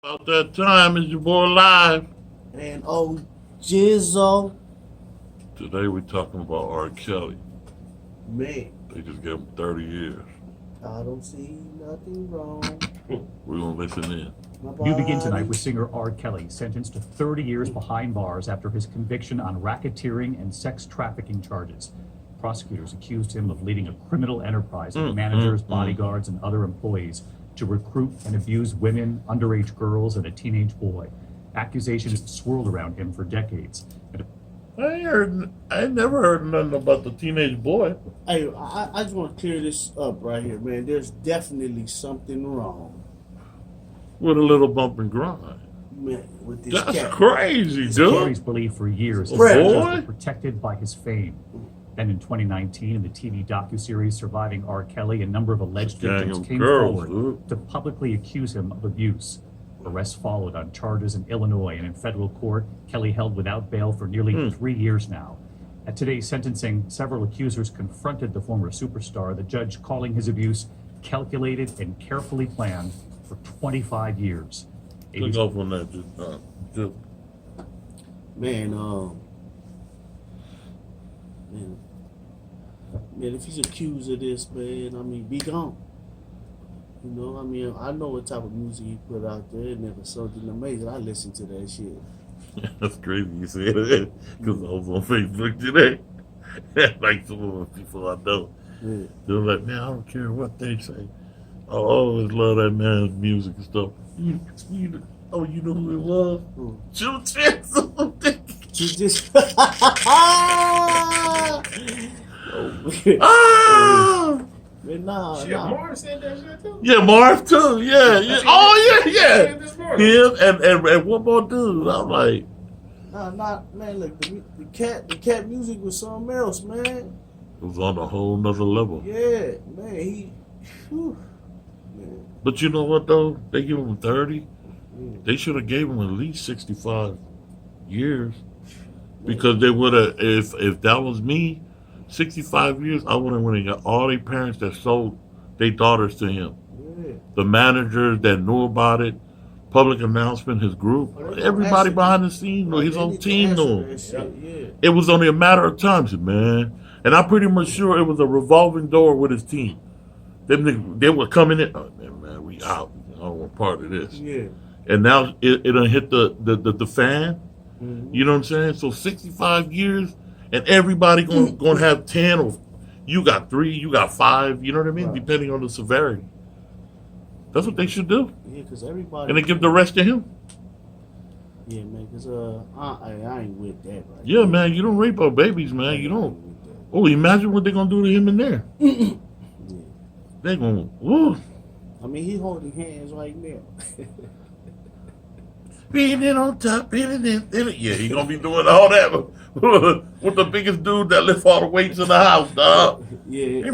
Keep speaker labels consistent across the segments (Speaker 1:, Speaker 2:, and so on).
Speaker 1: About that time is your boy live.
Speaker 2: And Jizzle.
Speaker 1: Today we talking about R. Kelly.
Speaker 2: Man,
Speaker 1: They just gave him 30 years.
Speaker 2: I don't see nothing wrong.
Speaker 1: We're gonna listen in.
Speaker 3: You begin tonight with singer R. Kelly, sentenced to 30 years behind bars after his conviction on racketeering and sex trafficking charges. Prosecutors accused him of leading a criminal enterprise of managers, bodyguards, and other employees to recruit and abuse women, underage girls, and a teenage boy. Accusations swirled around him for decades.
Speaker 1: I ain't never heard nothing about the teenage boy.
Speaker 2: Hey, I just want to clear this up right here, man. There's definitely something wrong,
Speaker 1: With a little bump and grind.
Speaker 2: man, with this
Speaker 1: That's
Speaker 2: cat.
Speaker 1: crazy, dude.
Speaker 3: Authorities believed for years his
Speaker 1: Boy.
Speaker 3: actions were protected by his fame. Then in 2019, in the TV docuseries Surviving R. Kelly, a number of alleged
Speaker 1: Gang
Speaker 3: victims
Speaker 1: of
Speaker 3: came
Speaker 1: girls,
Speaker 3: forward
Speaker 1: dude.
Speaker 3: to publicly accuse him of abuse. Arrests followed on charges in Illinois, and in federal court, Kelly held without bail for nearly 3 years now. At today's sentencing, several accusers confronted the former superstar, the judge calling his abuse calculated and carefully planned for 25 years.
Speaker 1: Look off on that. Just
Speaker 2: Man, man, if he's accused of this, man, I mean, be gone. You know, I mean, I know what type of music he put out there, and if it's something amazing, I listen to that shit.
Speaker 1: That's crazy you say that. Because I was on Facebook today. Like some of the people I know.
Speaker 2: Yeah.
Speaker 1: They're like, man, I don't care what they say. I always love that man's music and stuff. Oh, you know who it was? Jizzle.
Speaker 2: Just
Speaker 1: Ah!
Speaker 2: Man, nah.
Speaker 4: Marv said that shit too.
Speaker 1: Yeah, Marv too. Yeah. Oh yeah.
Speaker 4: This morning.
Speaker 1: Him and one more dude. I'm like,
Speaker 2: Nah, man, look, the cat music was something else, man.
Speaker 1: it was on a whole nother level.
Speaker 2: Yeah, man, man.
Speaker 1: But you know what though? They give him 30. They should have gave him at least 65 years. Because they would have, if that was me, 65 years, I would have went and got all their parents that sold their daughters to him.
Speaker 2: Yeah.
Speaker 1: The managers that knew about it, public announcement, his group, everybody behind the scenes knew, his whole team knew.
Speaker 2: Yeah.
Speaker 1: It was only a matter of time, man. And I'm pretty much sure it was a revolving door with his team. They were coming in, oh, man, we out. I don't want part of this.
Speaker 2: Yeah.
Speaker 1: And now it done hit the fan.
Speaker 2: Mm-hmm.
Speaker 1: You know what I'm saying? So 65 years, and everybody going to have 10, or you got 3, you got 5. You know what I mean?
Speaker 2: Right.
Speaker 1: Depending on the severity. That's what they should do.
Speaker 2: Yeah, because everybody.
Speaker 1: And they give the rest to him.
Speaker 2: Yeah, man, because I ain't with that right
Speaker 1: Yeah,
Speaker 2: now.
Speaker 1: man, you don't rape our babies, man. You
Speaker 2: I
Speaker 1: don't.
Speaker 2: ain't with that.
Speaker 1: Oh, imagine what they're going to do to him in there.
Speaker 2: Yeah.
Speaker 1: They're going to, woo.
Speaker 2: I mean, he holding hands right now.
Speaker 1: Being it on top, being it. Yeah, he going to be doing all that with the biggest dude that lift all the weights in the house, dog.
Speaker 2: Yeah.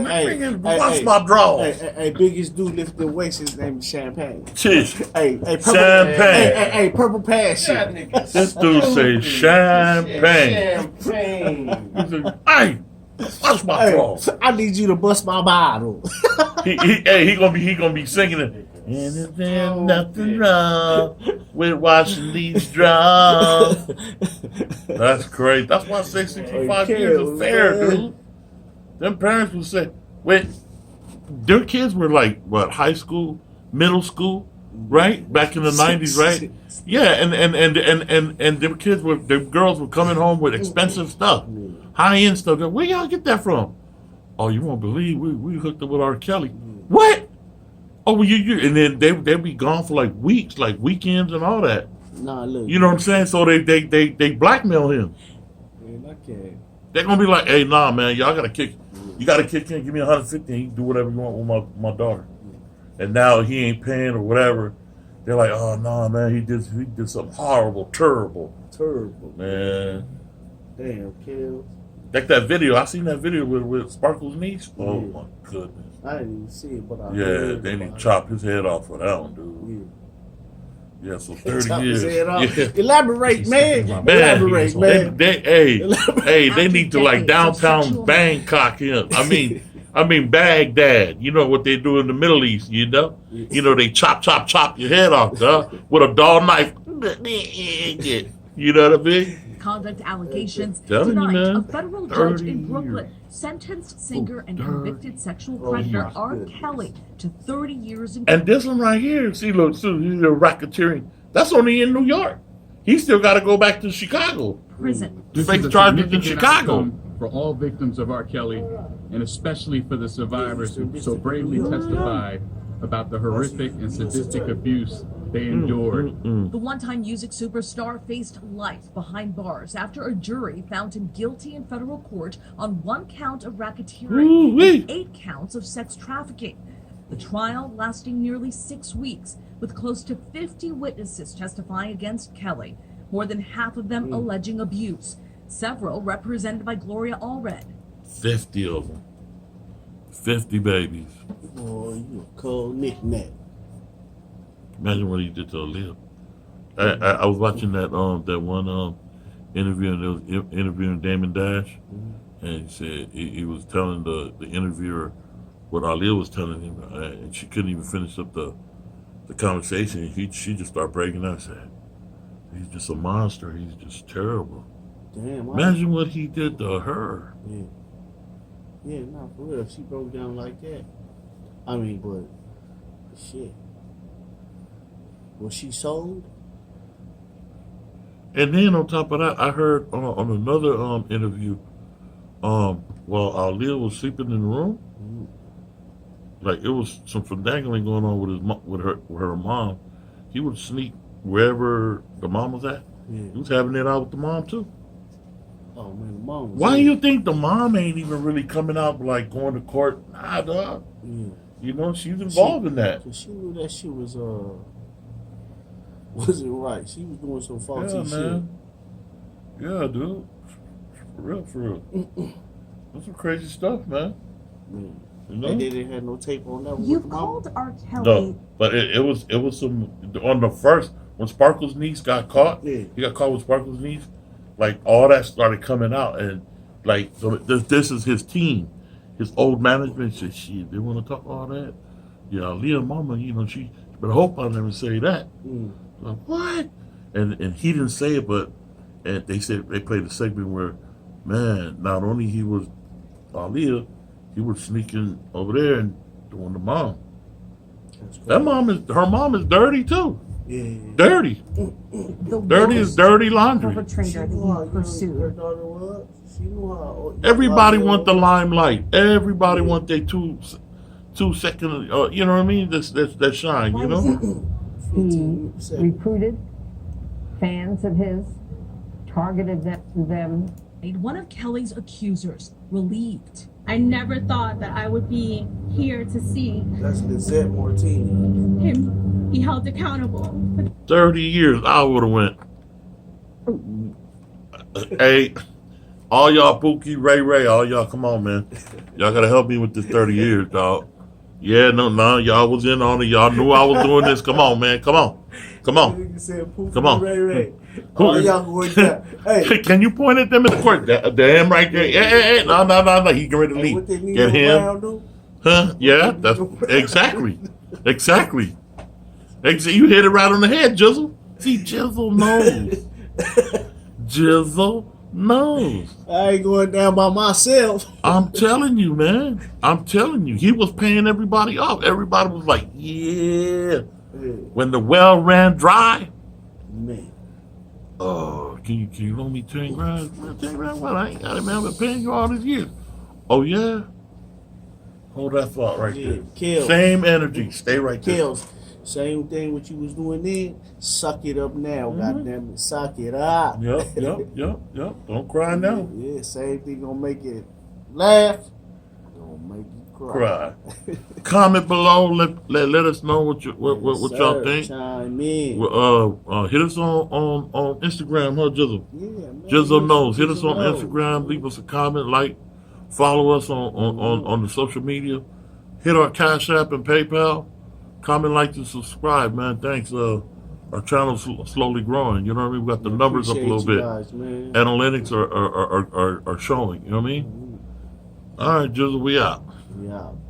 Speaker 1: Watch my drawers.
Speaker 2: Hey, biggest dude lift the weights, his name is Champagne.
Speaker 1: Chish.
Speaker 2: Hey, purple,
Speaker 1: Champagne.
Speaker 2: Hey, purple passion.
Speaker 4: That nigga
Speaker 1: This dude say champagne.
Speaker 4: Champagne.
Speaker 1: He said, hey, watch my
Speaker 2: Hey,
Speaker 1: drawers.
Speaker 2: I need you to bust my bottle.
Speaker 1: He gonna be singing it. And there's nothing wrong with washing these drawers. That's crazy. That's why I say 65 years is fair, dude. Them parents would say, wait, their kids were like, what, high school, middle school, right? Back in the 90s, right? Yeah, and their kids were, their girls were coming home with expensive stuff, high-end stuff. Where y'all get that from? Oh, you won't believe we hooked up with R. Kelly. What? Oh, well, you and then they'd be gone for like weeks, like weekends and all that.
Speaker 2: Nah, look.
Speaker 1: You know what I'm saying? So they blackmail him.
Speaker 2: Man, I can't.
Speaker 1: They're gonna be like, hey, nah, man, y'all gotta kick. You gotta kick in. Give me 150. And you can do whatever you want with my daughter. And now he ain't paying or whatever. They're like, oh nah, man, he did something horrible, terrible, man.
Speaker 2: Damn, kill.
Speaker 1: Like that video. I seen that video with Sparkle's niece. Oh my goodness.
Speaker 2: I didn't even see it, but I
Speaker 1: Yeah,
Speaker 2: heard
Speaker 1: they need
Speaker 2: about
Speaker 1: to
Speaker 2: it.
Speaker 1: chop his head off for that one, dude. Yeah, so 30
Speaker 2: Chop
Speaker 1: years.
Speaker 2: his head off.
Speaker 1: Yeah.
Speaker 2: Elaborate, man.
Speaker 3: Man,
Speaker 2: Elaborate, man.
Speaker 1: They need to like downtown Bangkok him. I mean, I mean, Baghdad. You know what they do in the Middle East, you know? You know, they chop your head off, with a dull knife. You know what I mean?
Speaker 5: Conduct allegations
Speaker 1: Telling you,
Speaker 5: tonight.
Speaker 1: man.
Speaker 5: A federal judge
Speaker 1: 30
Speaker 5: in Brooklyn
Speaker 1: years.
Speaker 5: sentenced singer and
Speaker 1: 30.
Speaker 5: convicted sexual predator R. Kelly to 30 years in
Speaker 1: And this one right here, see, look, he's a racketeering. That's only in New York. He still got to go back to Chicago.
Speaker 5: prison.
Speaker 6: This
Speaker 1: Fake
Speaker 6: is a
Speaker 1: charges in
Speaker 6: significant
Speaker 1: Chicago.
Speaker 6: outcome for all victims of R. Kelly, and especially for the survivors who so bravely testified about the horrific and sadistic abuse they endured.
Speaker 5: The one-time music superstar faced life behind bars after a jury found him guilty in federal court on 1 count of racketeering
Speaker 1: Ooh-wee.
Speaker 5: and 8 counts of sex trafficking. The trial lasting nearly 6 weeks, with close to 50 witnesses testifying against Kelly, more than half of them alleging abuse, several represented by Gloria Allred.
Speaker 1: 50 of them. 50 babies.
Speaker 2: Boy, you a cold knick-knack.
Speaker 1: Imagine what he did to Aaliyah. I was watching that one interview, and they was interviewing Damon Dash, and he said he was telling the interviewer what Aaliyah was telling him, and she couldn't even finish up the conversation. She just started breaking down and said, "He's just a monster. He's just terrible."
Speaker 2: Damn.
Speaker 1: Imagine what he did to her.
Speaker 2: Yeah. Yeah, not for real. If she broke down like that. I mean, but shit. Was she sold?
Speaker 1: And then on top of that, I heard on another interview, while Aaliyah was sleeping in the room, like it was some finagling going on with her mom. He would sneak wherever the mom was at.
Speaker 2: Yeah.
Speaker 1: He was having it out with the mom too.
Speaker 2: Oh man, the mom was
Speaker 1: Why
Speaker 2: in.
Speaker 1: you think the mom ain't even really coming out like going to court? Nah, dog.
Speaker 2: Yeah.
Speaker 1: You know she's involved in that.
Speaker 2: Cause she knew that shit wasn't right. She was doing some faulty
Speaker 1: Yeah,
Speaker 2: shit.
Speaker 1: man. Yeah, dude. For real. That's some crazy stuff, man.
Speaker 2: Yeah.
Speaker 1: You know?
Speaker 2: And they didn't have no tape on that one.
Speaker 7: You
Speaker 2: with the mama?
Speaker 7: called R. Kelly.
Speaker 1: No, but it was some on the first when Sparkle's niece got caught.
Speaker 2: Yeah.
Speaker 1: He got caught with Sparkle's niece. Like all that started coming out, and like so this is his team, his old management said, "Shit, they want to talk all that." Yeah, Aaliyah mama, you know she better hope I never say that. Like, what? And he didn't say it, but and they said they played a segment where, man, not only he was Aaliyah, he was sneaking over there and doing the mom.
Speaker 2: That's
Speaker 1: That
Speaker 2: crazy.
Speaker 1: her mom is dirty too.
Speaker 2: Yeah.
Speaker 1: Dirty.
Speaker 7: The
Speaker 1: Dirty is
Speaker 7: worst
Speaker 1: dirty laundry.
Speaker 7: perpetrator that
Speaker 2: knew how
Speaker 7: he
Speaker 2: young her
Speaker 7: pursued.
Speaker 2: daughter was. She knew how.
Speaker 1: Everybody want the limelight. Everybody want their 2 second. You know what I mean? That shine. You know.
Speaker 2: 15
Speaker 8: He
Speaker 2: seconds.
Speaker 8: recruited fans of his, targeted them.
Speaker 5: Made one of Kelly's accusers relieved.
Speaker 9: I never thought that I would be here to see
Speaker 2: That's Lizette Martini.
Speaker 9: him be held accountable.
Speaker 1: 30 years, I would have went. Hey, all y'all, Pookie, Ray, all y'all, come on, man. Y'all gotta help me with this 30 years, dog. Yeah, no, y'all was in on it. Y'all knew I was doing this. Come on, man. Come on.
Speaker 2: Come on. Ray.
Speaker 1: Who-
Speaker 2: Oh, y'all going down. Hey,
Speaker 1: Can you point at them in the court? Damn right there. Yeah. No. He get ready to
Speaker 2: hey, what they
Speaker 1: leave.
Speaker 2: need
Speaker 1: Get him.
Speaker 2: Brown do?
Speaker 1: Huh? Yeah, that's exactly. You hit it right on the head, Jizzle. See, Jizzle knows. Jizzle knows.
Speaker 2: I ain't going down by myself.
Speaker 1: I'm telling you, man. I'm telling you. He was paying everybody off. Everybody was like, yeah. When the well ran dry,
Speaker 2: Man.
Speaker 1: oh, can you loan me 10 grand? 10 grand? Well, I ain't got it, man. I've been paying you all these years. Oh, yeah? Hold that thought right
Speaker 2: Yeah,
Speaker 1: there.
Speaker 2: Kels.
Speaker 1: Same energy. Stay right there.
Speaker 2: Kels, same thing what you was doing then. Suck it up now,
Speaker 1: Mm-hmm.
Speaker 2: goddamn it. Suck it up.
Speaker 1: Yep. Don't cry now.
Speaker 2: Yeah, same thing gonna make it laugh. Gonna make you cry.
Speaker 1: Comment below. Let us know what y'all think.
Speaker 2: Chime in.
Speaker 1: Hit us on Instagram, huh, Jizzle?
Speaker 2: Yeah, man.
Speaker 1: Jizzle knows. Hit us
Speaker 2: Jizzle
Speaker 1: on
Speaker 2: knows.
Speaker 1: Instagram. Leave us a comment, follow us on the social media. Hit our Cash App and PayPal. Comment, like, and subscribe, man. Thanks. Our channel's slowly growing. You know what I mean? We got the numbers up a little
Speaker 2: Appreciate you
Speaker 1: bit.
Speaker 2: guys, man.
Speaker 1: Analytics are showing. You know what I mean? All right, Jizzle, we out.
Speaker 2: We out.